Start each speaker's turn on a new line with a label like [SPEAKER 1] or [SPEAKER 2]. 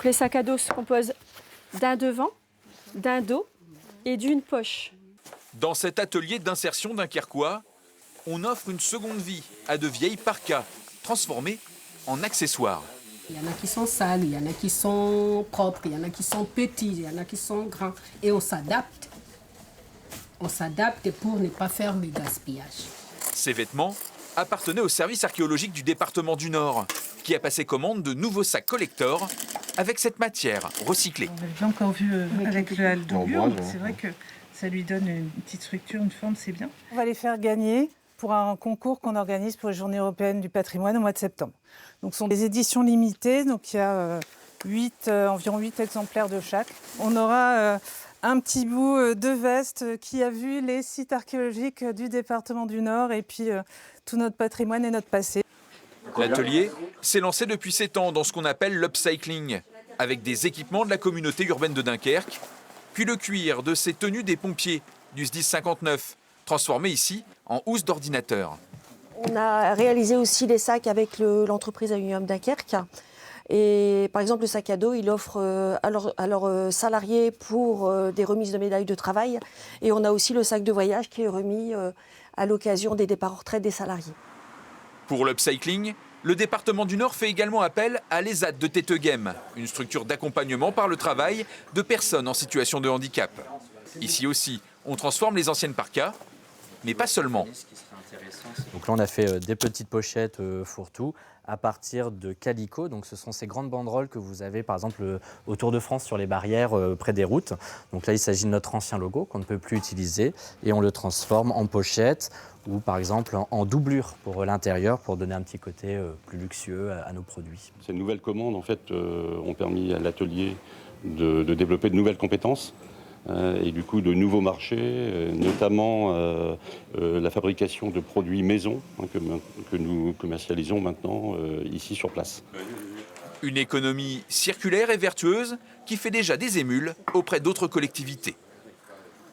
[SPEAKER 1] Les sacs à dos se composent d'un devant, d'un dos et d'une poche.
[SPEAKER 2] Dans cet atelier d'insertion dunkerquois, on offre une seconde vie à de vieilles parkas transformées en accessoires.
[SPEAKER 3] Il y en a qui sont sales, il y en a qui sont propres, il y en a qui sont petits, il y en a qui sont grands. Et on s'adapte. On s'adapte pour ne pas faire de gaspillage.
[SPEAKER 2] Ces vêtements appartenaient au service archéologique du département du Nord, qui a passé commande de nouveaux sacs collector avec cette matière recyclée.
[SPEAKER 4] On l'a encore vu avec le hall d'Augure. C'est vrai que ça lui donne une petite structure, une forme, c'est bien. On va les faire gagner pour un concours qu'on organise pour les Journées européennes du patrimoine au mois de septembre. Donc, ce sont des éditions limitées, donc il y a environ 8 exemplaires de chaque. On aura un petit bout de veste qui a vu les sites archéologiques du département du Nord et puis tout notre patrimoine et notre passé.
[SPEAKER 2] L'atelier s'est lancé depuis 7 ans dans ce qu'on appelle l'upcycling, avec des équipements de la communauté urbaine de Dunkerque, puis le cuir de ces tenues des pompiers du SDIS 59, transformés ici en housse d'ordinateur.
[SPEAKER 5] On a réalisé aussi des sacs avec l'entreprise Aluminium Dunkerque. Et par exemple, le sac à dos, il offre à leurs salariés pour des remises de médailles de travail. Et on a aussi le sac de voyage qui est remis à l'occasion des départs en retraite des salariés.
[SPEAKER 2] Pour l'upcycling, le département du Nord fait également appel à l'ESAT de Téteghem, une structure d'accompagnement par le travail de personnes en situation de handicap. Ici aussi, on transforme les anciennes parkas, mais pas seulement.
[SPEAKER 6] Donc là, on a fait des petites pochettes fourre-tout à partir de calicot. Donc ce sont ces grandes banderoles que vous avez, par exemple, au Tour de France sur les barrières près des routes. Donc là, il s'agit de notre ancien logo qu'on ne peut plus utiliser et on le transforme en pochette ou, par exemple, en doublure pour l'intérieur pour donner un petit côté plus luxueux à nos produits.
[SPEAKER 7] Ces nouvelles commandes, en fait, ont permis à l'atelier de développer de nouvelles compétences. Et du coup de nouveaux marchés, notamment la fabrication de produits maison que nous commercialisons maintenant ici sur place.
[SPEAKER 2] Une économie circulaire et vertueuse qui fait déjà des émules auprès d'autres collectivités.